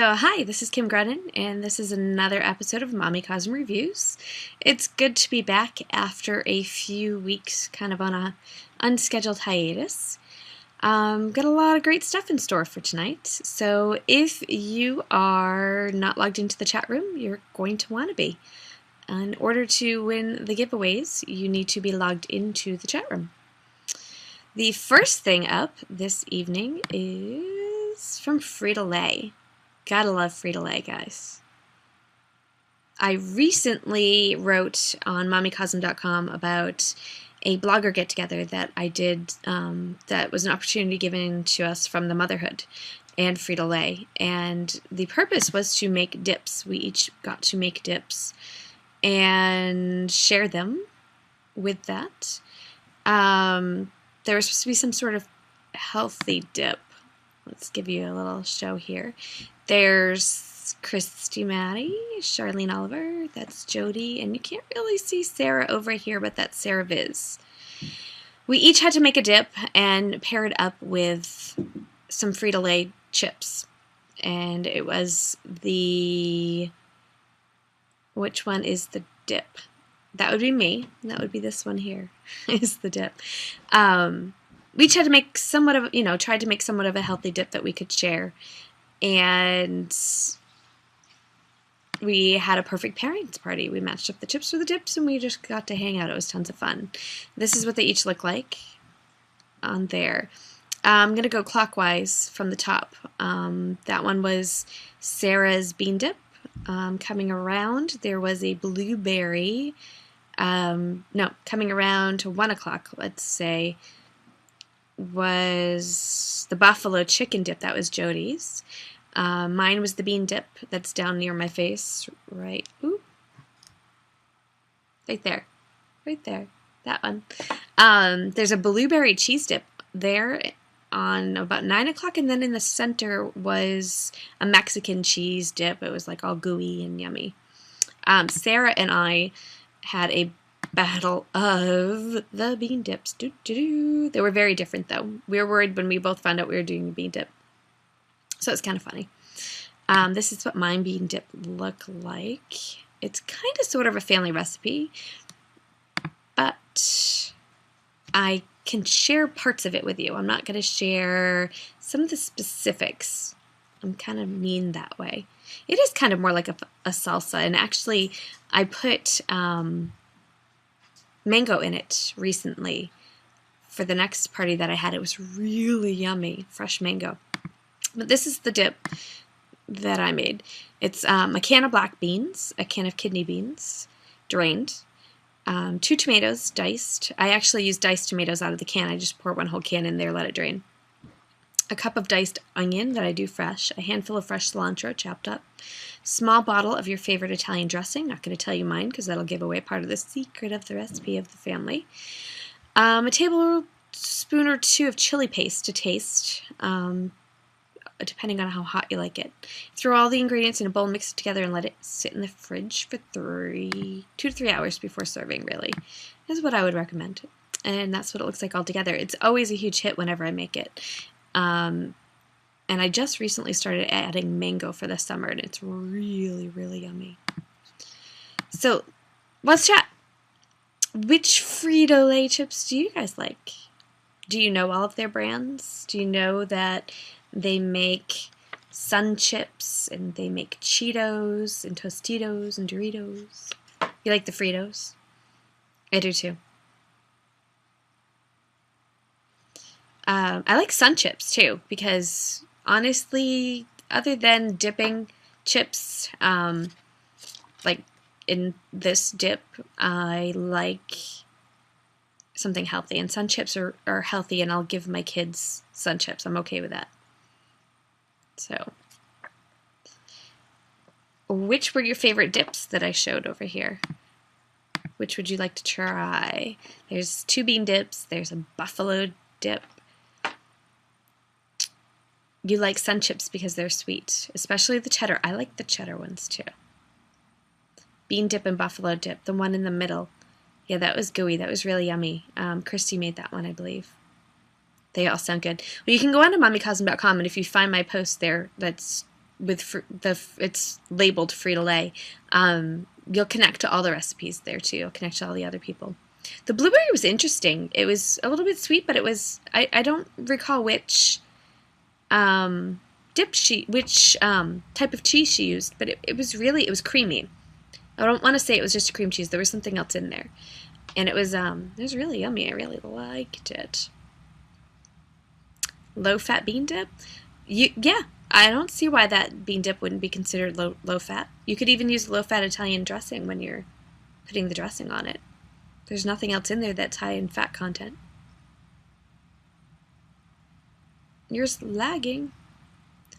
Hi, this is Kim Grennan, and this is another episode of Mommycosm Reviews. It's good to be back after a few weeks kind of on a unscheduled hiatus. Got a lot of great stuff in store for tonight, so if you are not logged into the chat room, you're going to want to be. In order to win the giveaways, you need to be logged into the chat room. The first thing up this evening is from Frito-Lay. Gotta love Frito-Lay, guys. I recently wrote on Mommycosm.com about a blogger get-together that I did that was an opportunity given to us from the Motherhood and Frito-Lay. And the purpose was to make dips. We each got to make dips and share them with that. There was supposed to be some sort of healthy dip. Let's give you a little show here. There's Christy Maddie, Charlene Oliver, that's Jody, and you can't really see Sarah over here, but that's Sarah Viz. We each had to make a dip and pair it up with some Frito-Lay chips. And it was the... Which one is the dip? That would be me. That would be this one here, is the dip. We each had to make somewhat of, tried to make somewhat of a healthy dip that we could share. And we had a perfect pairings party. We matched up the chips with the dips and we just got to hang out. It was tons of fun. This is what they each look like on there. I'm going to go clockwise from the top. That one was Sarah's bean dip. Coming around, there was a blueberry. Coming around to 1 o'clock, let's say, was the buffalo chicken dip. That was Jody's. Mine was the bean dip. That's down near my face, right? Ooh, right there, that one. There's a blueberry cheese dip there on about 9 o'clock, and then in the center was a Mexican cheese dip. It was like all gooey and yummy. Sarah and I had a battle of the bean dips. They were very different, though. We were worried when we both found out we were doing a bean dip. So it's kind of funny. This is what my bean dip looked like. It's kind of sort of a family recipe, but I can share parts of it with you. I'm not going to share some of the specifics. I'm kind of mean that way. It is kind of more like a salsa, and actually I put mango in it recently for the next party that I had. It was really yummy, fresh mango. But this is the dip that I made. It's a can of black beans, a can of kidney beans, drained, 2 tomatoes diced. I actually use diced tomatoes out of the can. I just pour one whole can in there, let it drain. A cup of diced onion that I do fresh, a handful of fresh cilantro chopped up, small bottle of your favorite Italian dressing. Not going to tell you mine because that'll give away part of the secret of the recipe of the family. A tablespoon or 2 of chili paste to taste, depending on how hot you like it. Throw all the ingredients in a bowl, mix it together, and let it sit in the fridge for 2 to 3 hours before serving, really. Is what I would recommend. And that's what it looks like all together. It's always a huge hit whenever I make it. And I just recently started adding mango for the summer, and it's really, really yummy. So, let's chat. Which Frito-Lay chips do you guys like? Do you know all of their brands? Do you know that they make Sun Chips, and they make Cheetos, and Tostitos, and Doritos? You like the Fritos? I do too. I like Sun Chips too, because honestly, other than dipping chips, like in this dip, I like something healthy, and Sun Chips are healthy, and I'll give my kids Sun Chips. I'm okay with that. So, which were your favorite dips that I showed over here? Which would you like to try? There's 2 bean dips. There's a buffalo dip. You like Sun Chips because they're sweet, especially the cheddar. I like the cheddar ones too. Bean dip and buffalo dip, the one in the middle. Yeah, that was gooey. That was really yummy. Christy made that one, I believe. They all sound good. Well, you can go on to mommycosm.com, and if you find my post there, that's with it's labeled Frito-Lay, you'll connect to all the recipes there too. You'll connect to all the other people. The blueberry was interesting. It was a little bit sweet, but it was, I don't recall which type of cheese she used, but it was creamy. I don't want to say it was just a cream cheese. There was something else in there. And it was really yummy. I really liked it. Low-fat bean dip? Yeah, I don't see why that bean dip wouldn't be considered low-fat. You could even use low-fat Italian dressing when you're putting the dressing on it. There's nothing else in there that's high in fat content. You're lagging.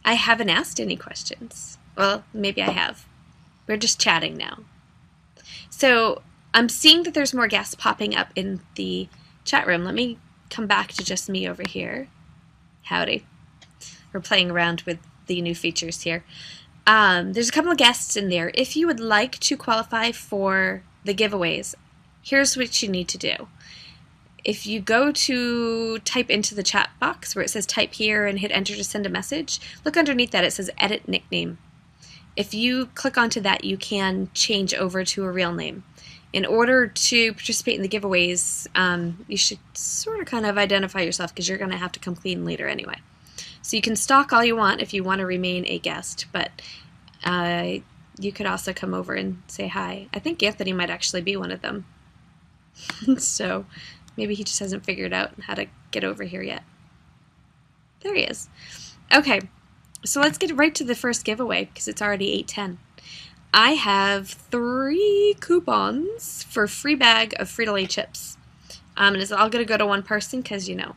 I haven't asked any questions. Well, maybe I have. We're just chatting now. So I'm seeing that there's more guests popping up in the chat room. Let me come back to just me over here. Howdy. We're playing around with the new features here. There's a couple of guests in there. If you would like to qualify for the giveaways, here's what you need to do. If you go to type into the chat box where it says type here and hit enter to send a message, look underneath that. It says edit nickname. If you click onto that, you can change over to a real name. In order to participate in the giveaways, you should sort of kind of identify yourself because you're going to have to come clean later anyway. So you can stalk all you want if you want to remain a guest, but you could also come over and say hi. I think Anthony might actually be one of them. So maybe he just hasn't figured out how to get over here yet. There he is. Okay, so let's get right to the first giveaway because it's already 8:10. I have 3 coupons for a free bag of Frito-Lay chips. And it's all going to go to one person because, you know,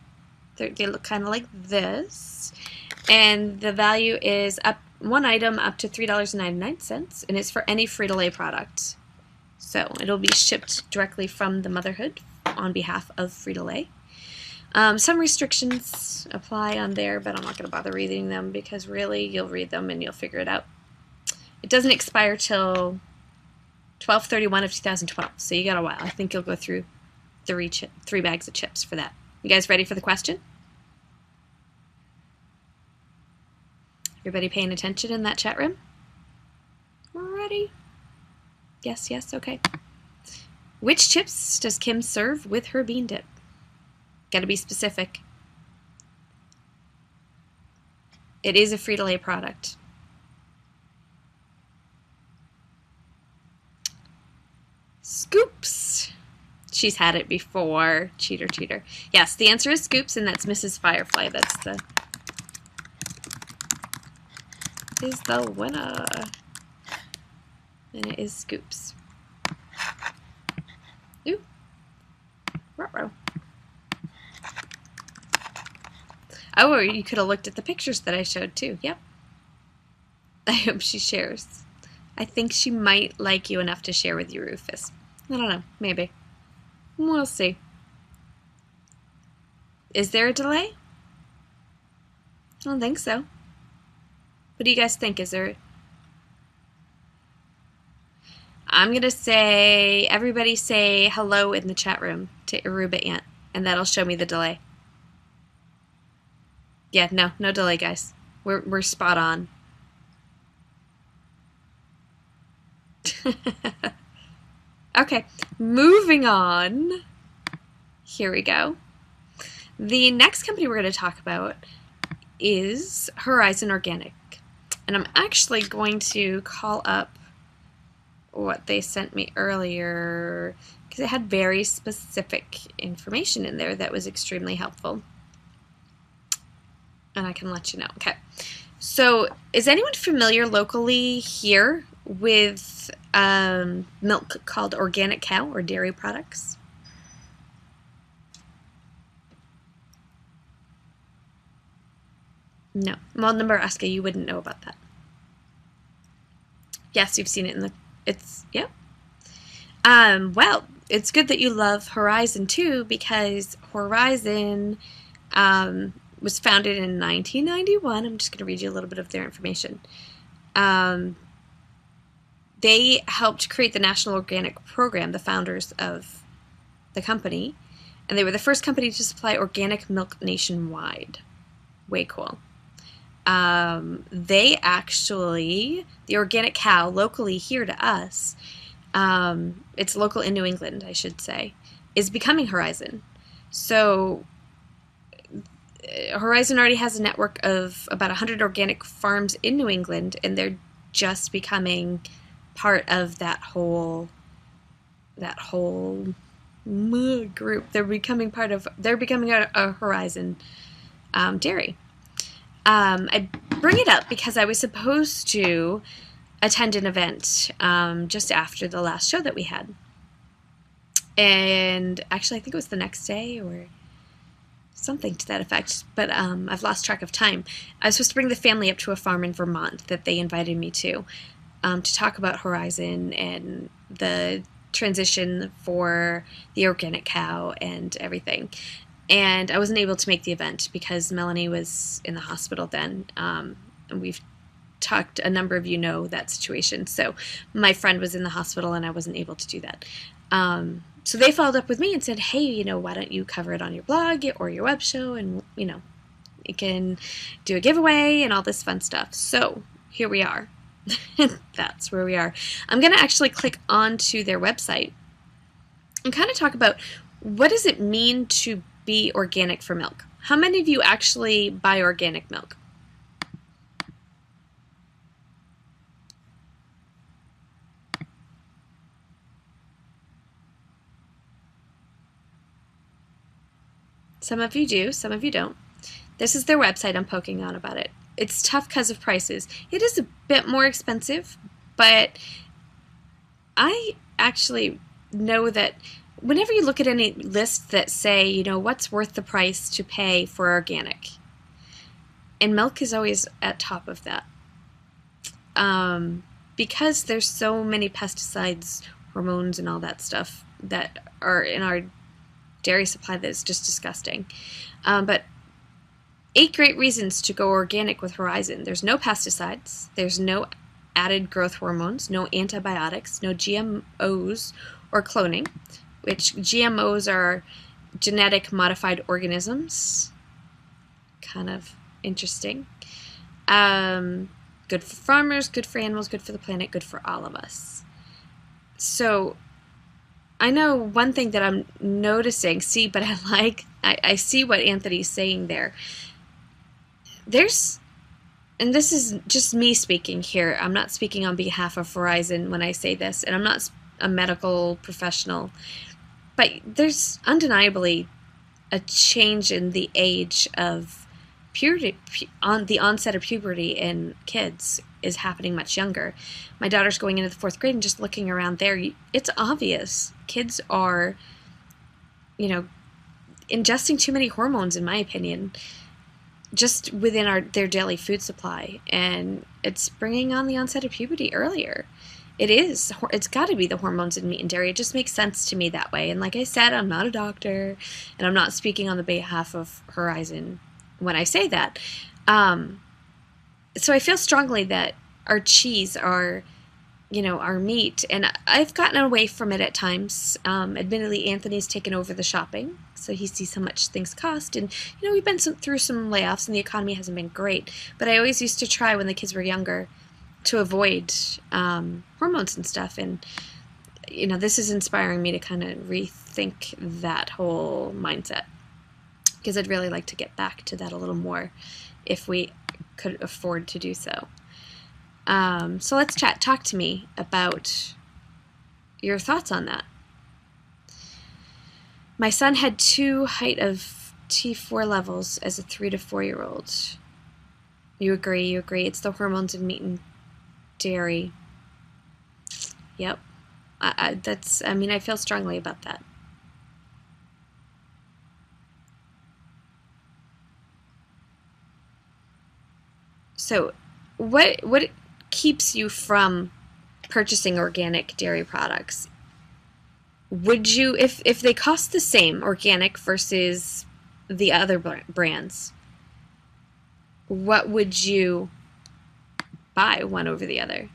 they look kind of like this. And the value is one item up to $3.99, and it's for any Frito-Lay product. So it'll be shipped directly from the motherhood on behalf of Frito-Lay. Some restrictions apply on there, but I'm not going to bother reading them because really you'll read them and you'll figure it out. It doesn't expire till 12/31 of 2012, so you got a while. I think you'll go through 3 bags of chips for that. You guys ready for the question? Everybody paying attention in that chat room? Ready? Yes, okay. Which chips does Kim serve with her bean dip? Gotta be specific. It is a Frito-Lay product. Scoops. She's had it before. Cheater. Yes, the answer is Scoops, and that's Mrs. Firefly. That's the winner. And it is Scoops. Ooh. Ruh-roh. Oh, you could have looked at the pictures that I showed too. Yep. I hope she shares. I think she might like you enough to share with you, Rufus. I don't know. Maybe. We'll see. Is there a delay? I don't think so. What do you guys think? Is there... I'm going to say, everybody say hello in the chat room to Aruba Ant, and that'll show me the delay. Yeah, no delay, guys. We're spot on. Okay, moving on. Here we go. The next company we're going to talk about is Horizon Organic. And I'm actually going to call up what they sent me earlier because it had very specific information in there that was extremely helpful. And I can let you know. Okay. So is anyone familiar locally here with milk called organic cow or dairy products? No. Well, Nebraska, you wouldn't know about that. Yes, you've seen it in the... Yep. Well, it's good that you love Horizon too, because Horizon was founded in 1991. I'm just going to read you a little bit of their information. They helped create the National Organic Program, the founders of the company, and they were the first company to supply organic milk nationwide. Way cool. They actually, the organic cow locally here to us, it's local in New England, I should say, is becoming Horizon. So Horizon already has a network of about 100 organic farms in New England, and they're just becoming part of that whole group. They're becoming a Horizon dairy. I bring it up because I was supposed to attend an event just after the last show that we had. And actually, I think it was the next day or something to that effect, but I've lost track of time. I was supposed to bring the family up to a farm in Vermont that they invited me to talk about Horizon and the transition for the organic cow and everything. And I wasn't able to make the event because Melanie was in the hospital then. And we've talked, a number of you know that situation. So my friend was in the hospital and I wasn't able to do that. So they followed up with me and said, hey, why don't you cover it on your blog or your web show, and, you can do a giveaway and all this fun stuff. So here we are. That's where we are. I'm going to actually click onto their website and kind of talk about what does it mean to be organic for milk. How many of you actually buy organic milk? Some of you do, some of you don't. This is their website. I'm poking on about it. It's tough because of prices. It is a bit more expensive, but I actually know that whenever you look at any lists that say, what's worth the price to pay for organic, and milk is always at top of that. Because there's so many pesticides, hormones, and all that stuff that are in our dairy supply that is just disgusting. But 8 great reasons to go organic with Horizon. There's no pesticides, there's no added growth hormones, no antibiotics, no GMOs or cloning, which GMOs are genetic modified organisms. Kind of interesting. Good for farmers, good for animals, good for the planet, good for all of us. So I know one thing that I'm noticing, but I see what Anthony's saying there. And this is just me speaking here. I'm not speaking on behalf of Horizon when I say this, and I'm not a medical professional, but there's undeniably a change in the age of puberty, the onset of puberty in kids is happening much younger. My daughter's going into the 4th grade, and just looking around there, it's obvious. Kids are, ingesting too many hormones, in my opinion, just within their daily food supply, and it's bringing on the onset of puberty earlier. It's got to be the hormones in meat and dairy. It just makes sense to me that way. And like I said, I'm not a doctor, and I'm not speaking on the behalf of Horizon when I say that. So I feel strongly that our cheese, our meat, and I've gotten away from it at times. Admittedly, Anthony's taken over the shopping, so he sees how much things cost. And, we've been through some layoffs, and the economy hasn't been great. But I always used to try when the kids were younger to avoid hormones and stuff. And, this is inspiring me to kind of rethink that whole mindset, because I'd really like to get back to that a little more if we could afford to do so. So let's chat. Talk to me about your thoughts on that. My son had 2 height of T4 levels as a 3 to 4-year-old. You agree? It's the hormones in meat and dairy. Yep. I feel strongly about that. So what keeps you from purchasing organic dairy products? Would you, if they cost the same, organic versus the other brands, what would you buy one over the other?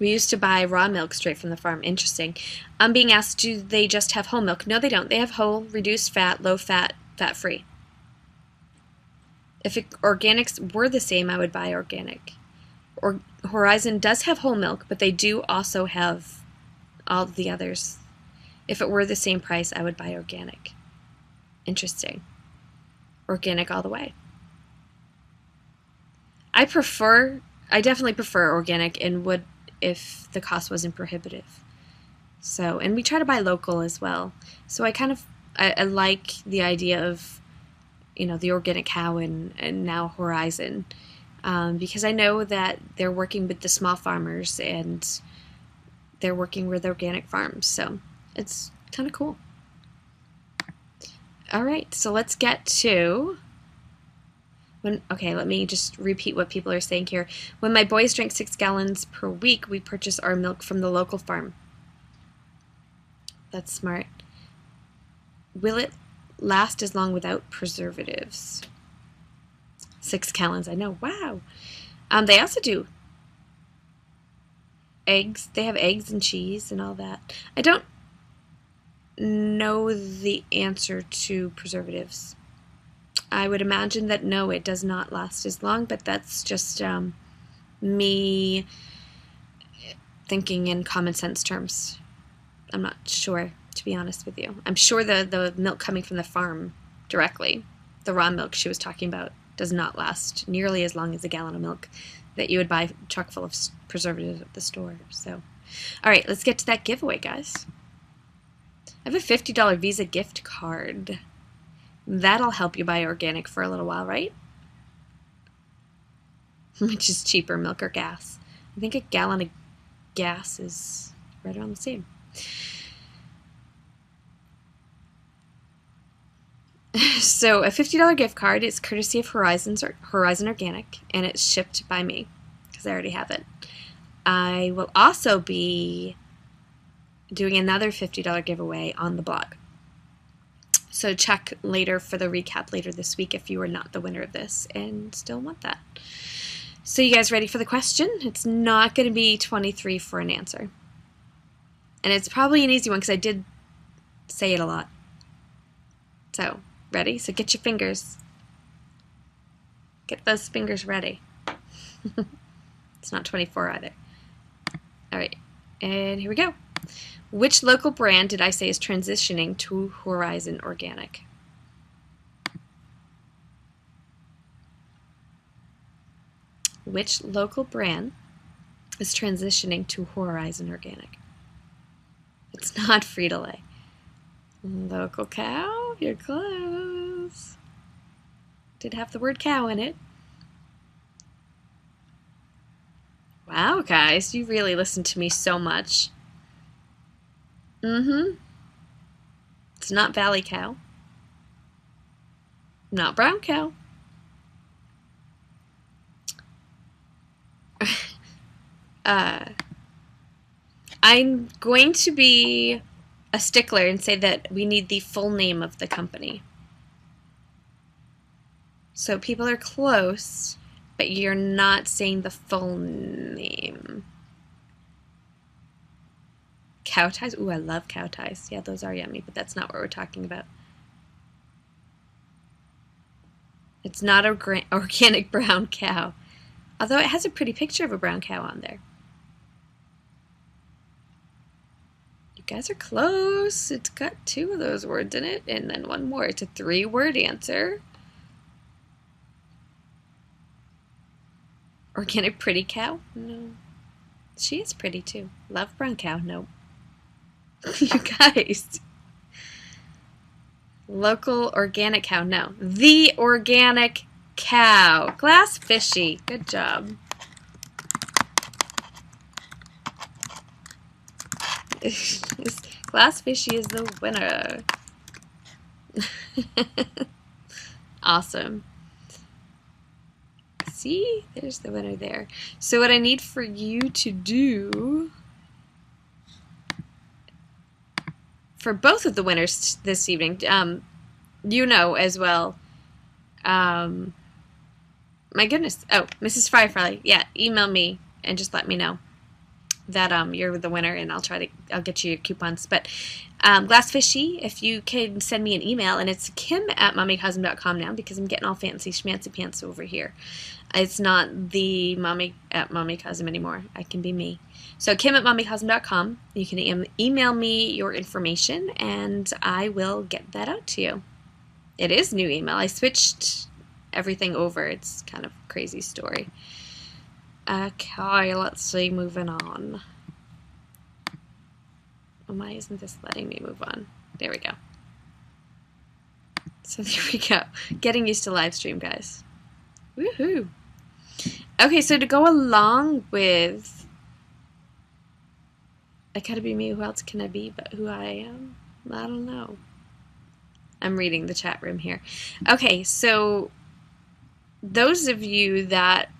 We used to buy raw milk straight from the farm. Interesting. I'm being asked, do they just have whole milk? No, they don't. They have whole, reduced fat, low fat, fat-free. If organics were the same, I would buy organic. Horizon does have whole milk, but they do also have all the others. If it were the same price, I would buy organic. Interesting. Organic all the way. I definitely prefer organic and would if the cost wasn't prohibitive. So, and we try to buy local as well. So I like the idea of, the organic cow and now Horizon, because I know that they're working with the small farmers and they're working with organic farms. So it's kind of cool. All right, so let's get to let me just repeat what people are saying here. When my boys drink 6 gallons per week, we purchase our milk from the local farm. That's smart. Will it last as long without preservatives? 6 gallons, I know. Wow. They also do eggs. They have eggs and cheese and all that. I don't know the answer to preservatives. I would imagine that no, it does not last as long, but that's just me thinking in common sense terms. I'm not sure, to be honest with you. I'm sure the milk coming from the farm directly, the raw milk she was talking about, does not last nearly as long as a gallon of milk that you would buy chock full of preservatives at the store. So, all right, let's get to that giveaway, guys. I have a $50 Visa gift card. That'll help you buy organic for a little while, right? Which is cheaper, milk or gas? I think a gallon of gas is right around the same. So a $50 gift card is courtesy of Horizon Organic, and it's shipped by me because I already have it. I will also be doing another $50 giveaway on the blog. So check later for the recap later this week if you are not the winner of this and still want that. So you guys ready for the question? It's not going to be 23 for an answer. And it's probably an easy one because I did say it a lot. So, ready? So get your fingers. Get those fingers ready. It's not 24 either. All right, and here we go. Which local brand did I say is transitioning to Horizon Organic? Which local brand is transitioning to Horizon Organic? It's not Frito-Lay. Local cow? You're close. Did have the word cow in it. Wow, guys, you really listen to me so much. It's not Valley Cow. Not Brown Cow. I'm going to be a stickler and say that we need the full name of the company. So people are close, but you're not saying the full name. Cow ties? Ooh, I love cow ties. Yeah, those are yummy, but that's not what we're talking about. It's not organic brown cow, although it has a pretty picture of a brown cow on there. You guys are close. It's got 2 of those words in it, and then 1 more. It's a 3-word answer. Organic pretty cow? No. She is pretty too. Love brown cow? No. You guys. Local organic cow? No. The organic cow. Glass Fishy. Good job. Glass Fishy is the winner. Awesome. See? There's the winner there. So what I need for you to do for both of the winners this evening, you know as well. My goodness. Oh, Mrs. Firefly. Yeah, email me and just let me know. that you're the winner, and I'll get you your coupons. But Glassfishy, if you can send me an email, and it's kim@mommycosm.com now, because I'm getting all fancy schmancy pants over here. It's not the mommy@mommycosm anymore. I can be me. So kim@mommycosm.com. You can email me your information, and I will get that out to you. It is new email. I switched everything over. It's kind of a crazy story. Okay, let's see, moving on. Why isn't this letting me move on? There we go. So there we go. Getting used to live stream, guys. Woohoo! Okay, so to go along with I gotta be me, who else can I be but who I am? I don't know. I'm reading the chat room here. Okay, so those of you that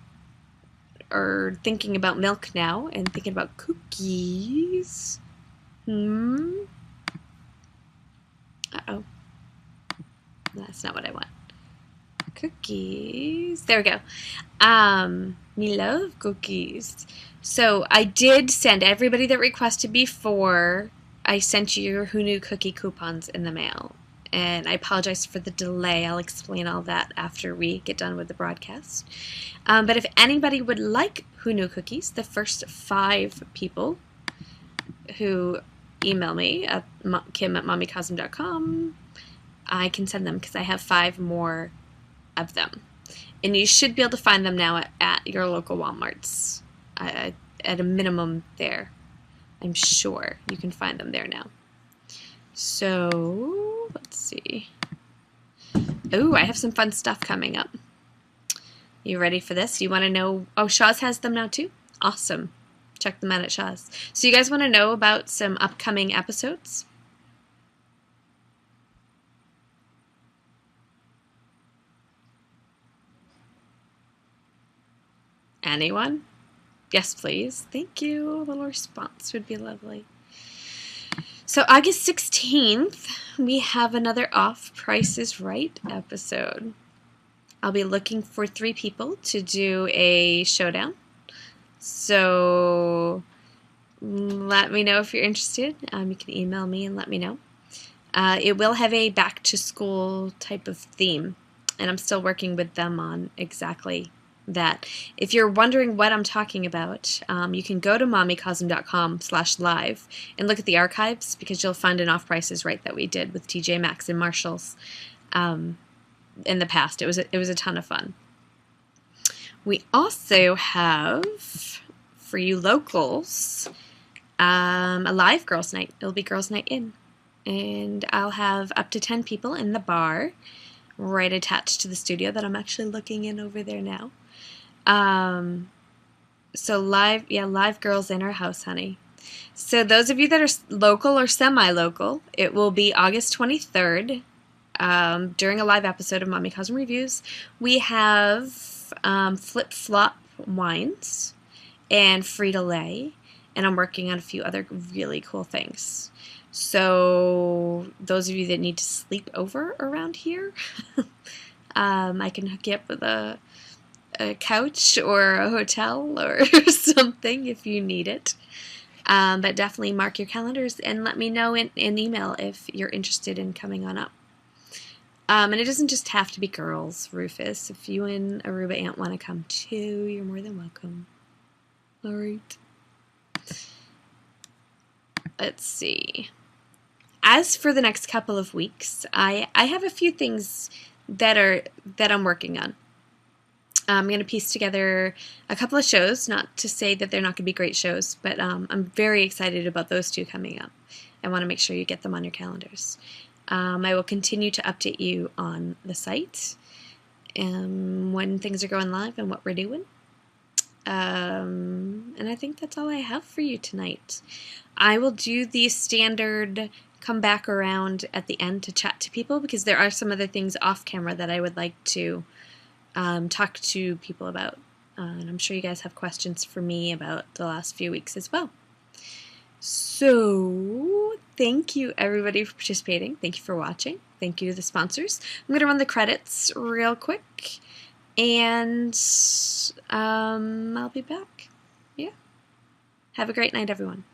are thinking about milk now and thinking about cookies. Uh-oh. That's not what I want. Cookies. There we go. Me love cookies. So I did send everybody that requested before. I sent you your Who Knew cookie coupons in the mail. And I apologize for the delay. I'll explain all that after we get done with the broadcast. But if anybody would like Who Knew cookies, the first 5 people who email me at kim@mommycosm.com, I can send them because I have 5 more of them. And you should be able to find them now at your local Walmarts. At a minimum there. I'm sure you can find them there now. So, let's see. Oh, I have some fun stuff coming up. You ready for this? You want to know? Oh, Shaw's has them now too? Awesome. Check them out at Shaw's. So you guys want to know about some upcoming episodes? Anyone? Yes, please. Thank you. A little response would be lovely. So August 16th, we have another Off Price is Right episode. I'll be looking for 3 people to do a showdown. So let me know if you're interested. You can email me and let me know. It will have a back-to-school type of theme, and I'm still working with them on exactly that. If you're wondering what I'm talking about, you can go to mommycosm.com/live and look at the archives, because you'll find an Off Price is Right that we did with TJ Maxx and Marshalls in the past. It was a ton of fun. We also have, for you locals, a live girls' night. It'll be girls' night in, and I'll have up to 10 people in the bar right attached to the studio that I'm actually looking in over there now. So live girls in our house, honey. So those of you that are local or semi-local, it will be August 23rd, during a live episode of Mommycosm Reviews. We have Flip Flop wines and Frito-Lay, and I'm working on a few other really cool things. So those of you that need to sleep over around here, I can hook you up with a couch or a hotel or something if you need it. But definitely mark your calendars and let me know in email if you're interested in coming on up. And it doesn't just have to be girls, Rufus. If you and Aruba Aunt want to come too, you're more than welcome. All right. Let's see. As for the next couple of weeks, I have a few things that I'm working on. I'm going to piece together a couple of shows, not to say that they're not going to be great shows, but I'm very excited about those 2 coming up. I want to make sure you get them on your calendars. I will continue to update you on the site when things are going live and what we're doing. And I think that's all I have for you tonight. I will do the standard come back around at the end to chat to people, because there are some other things off camera that I would like to talk to people about. And I'm sure you guys have questions for me about the last few weeks as well. So, thank you everybody for participating. Thank you for watching. Thank you to the sponsors. I'm going to run the credits real quick, and I'll be back. Yeah. Have a great night, everyone.